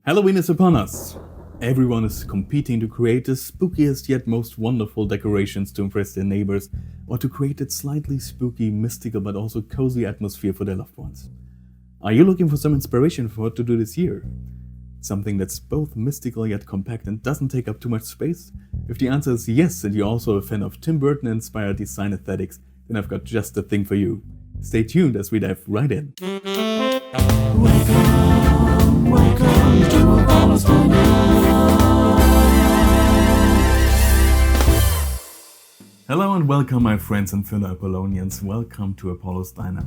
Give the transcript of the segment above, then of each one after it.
Halloween is upon us. Everyone is competing to create the spookiest yet most wonderful decorations to impress their neighbors or to create that slightly spooky, mystical but also cozy atmosphere for their loved ones. Are you looking for some inspiration for what to do this year? Something that's both mystical yet compact and doesn't take up too much space? If the answer is yes and you're also a fan of Tim Burton inspired design aesthetics, then I've got just the thing for you. Stay tuned as we dive right in. Welcome to Apaulo's Diner. Hello and welcome my friends and fellow Apollonians, welcome to Apaulo's Diner.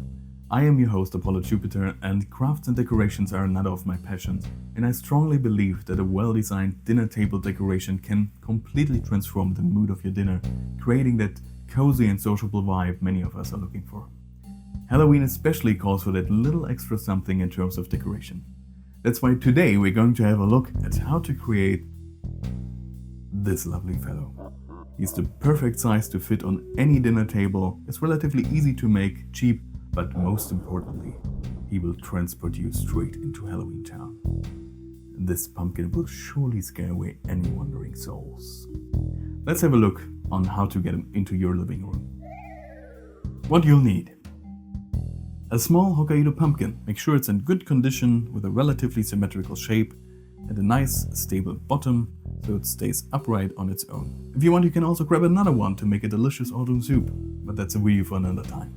I am your host Apollo Jupiter, and crafts and decorations are another of my passions, and I strongly believe that a well-designed dinner table decoration can completely transform the mood of your dinner, creating that cozy and sociable vibe many of us are looking for. Halloween especially calls for that little extra something in terms of decoration. That's why today we're going to have a look at how to create this lovely fellow. He's the perfect size to fit on any dinner table, it's relatively easy to make, cheap, but most importantly, he will transport you straight into Halloween Town. This pumpkin will surely scare away any wandering souls. Let's have a look on how to get him into your living room. What you'll need: a small Hokkaido pumpkin. Make sure it's in good condition with a relatively symmetrical shape and a nice stable bottom so it stays upright on its own. If you want, you can also grab another one to make a delicious autumn soup, but that's a video for another time.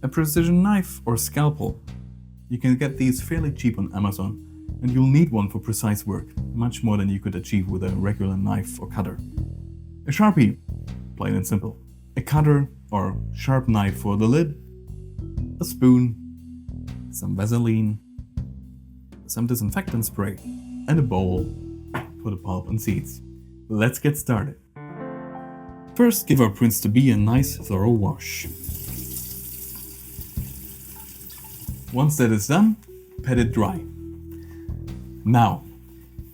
A precision knife or scalpel. You can get these fairly cheap on Amazon, and you'll need one for precise work, much more than you could achieve with a regular knife or cutter. A Sharpie, plain and simple. A cutter or sharp knife for the lid. A spoon, some Vaseline, some disinfectant spray, and a bowl for the pulp and seeds. Let's get started. First, give our prince-to-be a nice thorough wash. Once that is done, pat it dry. Now,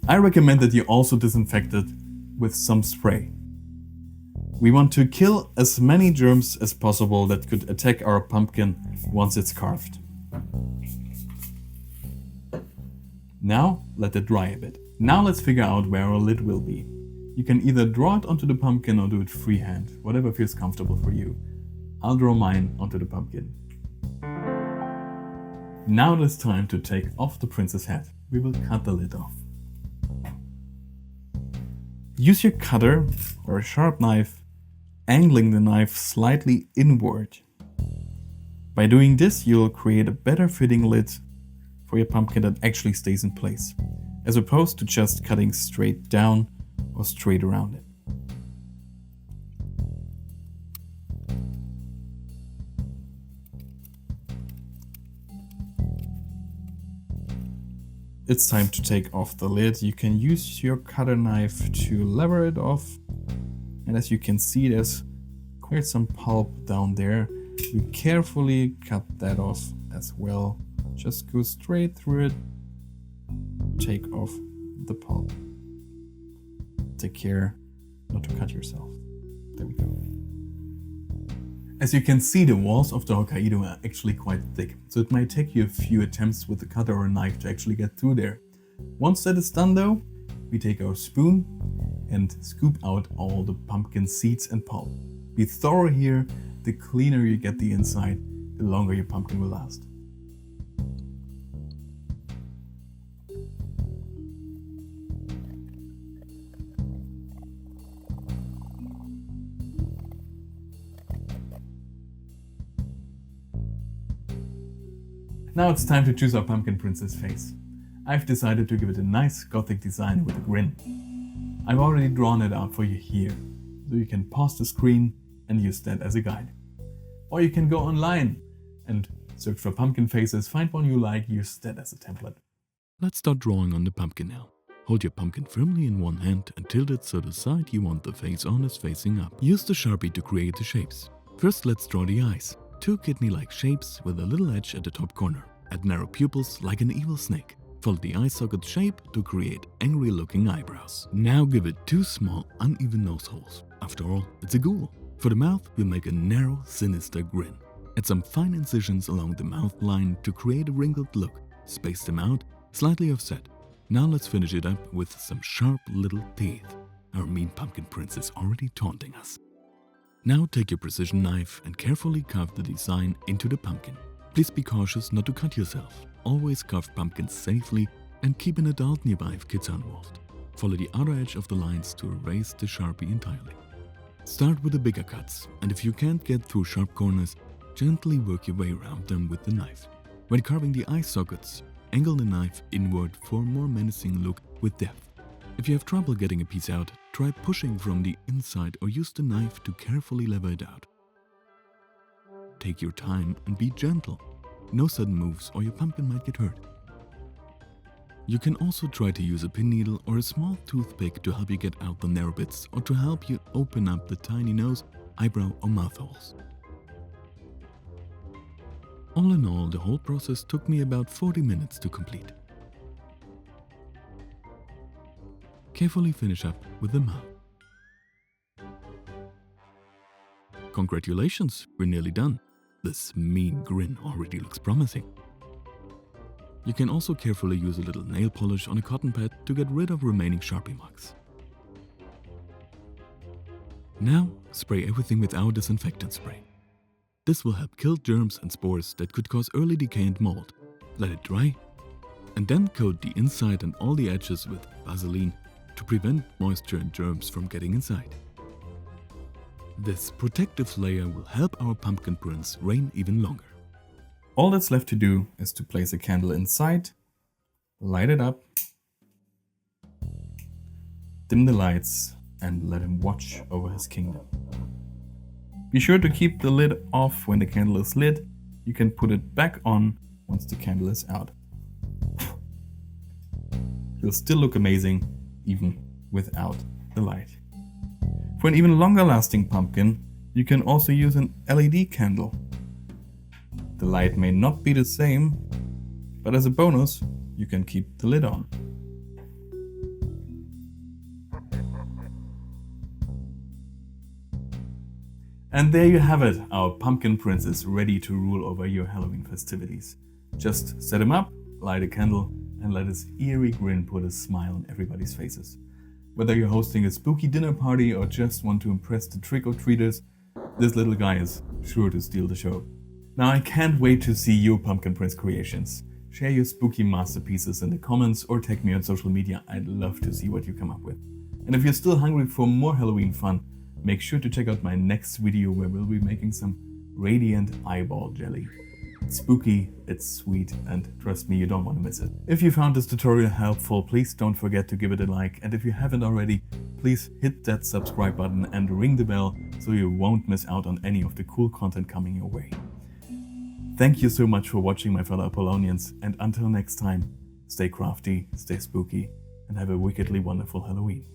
I recommend that you also disinfect it with some spray. We want to kill as many germs as possible that could attack our pumpkin once it's carved. Now let it dry a bit. Now let's figure out where our lid will be. You can either draw it onto the pumpkin or do it freehand, whatever feels comfortable for you. I'll draw mine onto the pumpkin. Now it is time to take off the prince's hat. We will cut the lid off. Use your cutter or a sharp knife, angling the knife slightly inward. By doing this, you'll create a better fitting lid for your pumpkin that actually stays in place, as opposed to just cutting straight down or straight around it. It's time to take off the lid. You can use your cutter knife to lever it off. And as you can see, there's quite some pulp down there. We carefully cut that off as well. Just go straight through it. Take off the pulp. Take care not to cut yourself. There we go. As you can see, the walls of the Hokkaido are actually quite thick, so it might take you a few attempts with a cutter or a knife to actually get through there. Once that is done though, we take our spoon and scoop out all the pumpkin seeds and pulp. Be thorough here. The cleaner you get the inside, the longer your pumpkin will last. Now it's time to choose our pumpkin princess face. I've decided to give it a nice gothic design with a grin. I've already drawn it out for you here, so you can pause the screen and use that as a guide. Or you can go online and search for pumpkin faces, find one you like, use that as a template. Let's start drawing on the pumpkin now. Hold your pumpkin firmly in one hand and tilt it so the side you want the face on is facing up. Use the Sharpie to create the shapes. First, let's draw the eyes. Two kidney-like shapes with a little edge at the top corner. Add narrow pupils like an evil snake. Follow the eye socket shape to create angry-looking eyebrows. Now give it two small, uneven nose holes. After all, it's a ghoul. For the mouth, we'll make a narrow, sinister grin. Add some fine incisions along the mouth line to create a wrinkled look. Space them out, slightly offset. Now let's finish it up with some sharp little teeth. Our mean pumpkin prince is already taunting us. Now take your precision knife and carefully carve the design into the pumpkin. Please be cautious not to cut yourself. Always carve pumpkins safely and keep an adult nearby if kids are involved. Follow the outer edge of the lines to erase the Sharpie entirely. Start with the bigger cuts, and if you can't get through sharp corners, gently work your way around them with the knife. When carving the eye sockets, angle the knife inward for a more menacing look with depth. If you have trouble getting a piece out, try pushing from the inside or use the knife to carefully lever it out. Take your time and be gentle. No sudden moves or your pumpkin might get hurt. You can also try to use a pin needle or a small toothpick to help you get out the narrow bits or to help you open up the tiny nose, eyebrow or mouth holes. All in all, the whole process took me about 40 minutes to complete. Carefully finish up with the mouth. Congratulations, we're nearly done. This mean grin already looks promising. You can also carefully use a little nail polish on a cotton pad to get rid of remaining Sharpie marks. Now, spray everything with our disinfectant spray. This will help kill germs and spores that could cause early decay and mold. Let it dry, and then coat the inside and all the edges with Vaseline to prevent moisture and germs from getting inside. This protective layer will help our pumpkin prince reign even longer. All that's left to do is to place a candle inside, light it up, dim the lights, and let him watch over his kingdom. Be sure to keep the lid off when the candle is lit. You can put it back on once the candle is out. He'll still look amazing even without the light. For an even longer lasting pumpkin, you can also use an LED candle. The light may not be the same, but as a bonus, you can keep the lid on. And there you have it, our pumpkin prince is ready to rule over your Halloween festivities. Just set him up, light a candle, and let his eerie grin put a smile on everybody's faces. Whether you're hosting a spooky dinner party or just want to impress the trick-or-treaters, this little guy is sure to steal the show. Now I can't wait to see your Pumpkin Prince creations. Share your spooky masterpieces in the comments or tag me on social media. I'd love to see what you come up with. And if you're still hungry for more Halloween fun, make sure to check out my next video where we'll be making some radiant eyeball jelly. It's spooky, it's sweet, and trust me, you don't want to miss it. If you found this tutorial helpful, please don't forget to give it a like, and if you haven't already, please hit that subscribe button and ring the bell so you won't miss out on any of the cool content coming your way. Thank you so much for watching, my fellow Apollonians, and until next time, stay crafty, stay spooky, and have a wickedly wonderful Halloween.